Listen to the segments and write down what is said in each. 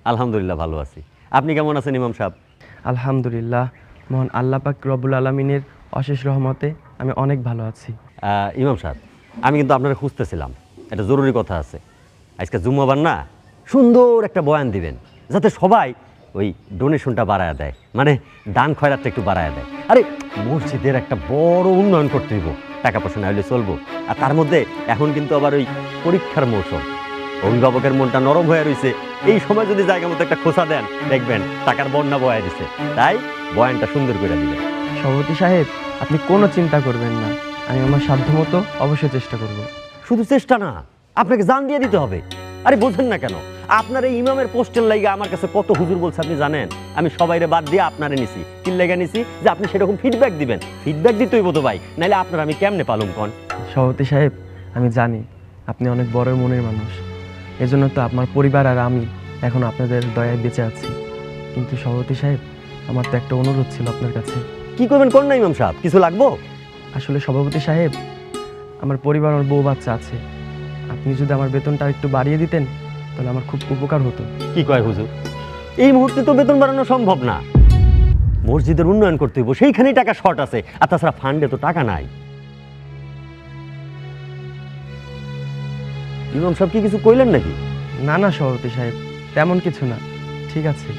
আলহামদুলিল্লাহ ভালো আছি। আপনি কেমন আছেন ইমাম সাহেব? আলহামদুলিল্লাহ, মহান আল্লাহ পাক রব্বুল আলমিনের অশেষ রহমতে আমি অনেক ভালো আছি। ইমাম সাহেব, আমি কিন্তু আপনারা খুঁজতেছিলাম, একটা জরুরি কথা আছে। আজকে জুম্মাবার না, সুন্দর একটা বয়ান দিবেন যাতে সবাই ওই ডোনেশনটা বাড়ায় দেয়, মানে দান খয়রাতটা একটু বাড়ায় দেয়। আরে মসজিদের একটা বড় উন্নয়ন করতে হইব, টাকা পয়সা না হলে চলবো। আর তার মধ্যে এখন কিন্তু আবার ওই পরীক্ষার মৌসুম, অভিভাবকের মনটা নরম হয়ে রয়েছে। এই সময় যদি জায়গা মতো একটা খোঁচা দেন, দেখবেন টাকার বন্যা বয়ে দিছে। তাই বয়ানটা সুন্দর করে দিবেন। সভাপতি সাহেব, আপনি কোনো চিন্তা করবেন না, আমি আমার সাধ্যমতো অবশ্যই চেষ্টা করব। শুধু চেষ্টা না, আপনাকে জান দিয়ে দিতে হবে। আরে বোঝেন না কেন? আপনার এই ইমামের পোস্টের লাইগা আমার কাছে কত হুজুর বলছে আপনি জানেন? আমি সবাইরে বাদ দিয়ে আপনারে নিছি। কি লেগে নিছি? যে আপনি সেরকম ফিডব্যাক দিবেন। ফিডব্যাক দিতেই তো ভাই, নাইলে আপনার আমি কেমনে পালুম কন? সভাপতি সাহেব, আমি জানি আপনি অনেক বড় মনের মানুষ, এজন্য তো আমার পরিবার আর আমি এখন আপনাদের দয়ায় বেঁচে আছি। কিন্তু সভাপতি সাহেব, আমার তো একটা অনুরোধ ছিল আপনার কাছে। কি করবেন কোন না ইমাম সাহেব, কিছু লাগবো? আসলে সভাপতি সাহেব, আমার পরিবার, আমার বউ বাচ্চা আছে, আপনি যদি আমার বেতনটা একটু বাড়িয়ে দিতেন তাহলে আমার খুব উপকার হতো। কি কয় হুজুর? এই মুহূর্তে তো বেতন বাড়ানো সম্ভব না। মসজিদের উন্নয়ন করতে হইব, সেইখানেই টাকা শর্ট আছে। আর তাছাড়া ফান্ডে তো টাকা নাই। ইমাম সাহেব কি কিছু কইলেন নাকি? না না সভাপতি সাহেব, তেমন কিছু না। ঠিক আছে,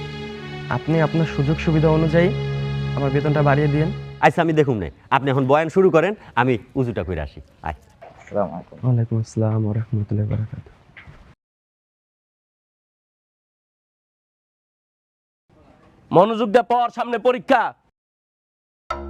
আপনি আপনার সুযোগ সুবিধা অনুযায়ী আমার বেতনটা বাড়িয়ে দিন। আচ্ছা আমি দেখুন নে, আপনি এখন বয়ান শুরু করেন, আমি উজুটা করে আসি। আয়। ওয়ালাইকুম আসসালাম ওয়া রাহমাতুল্লাহি ওয়া বারাকাতুহু। মনোযোগ দিয়ে পড়, সামনে পরীক্ষা।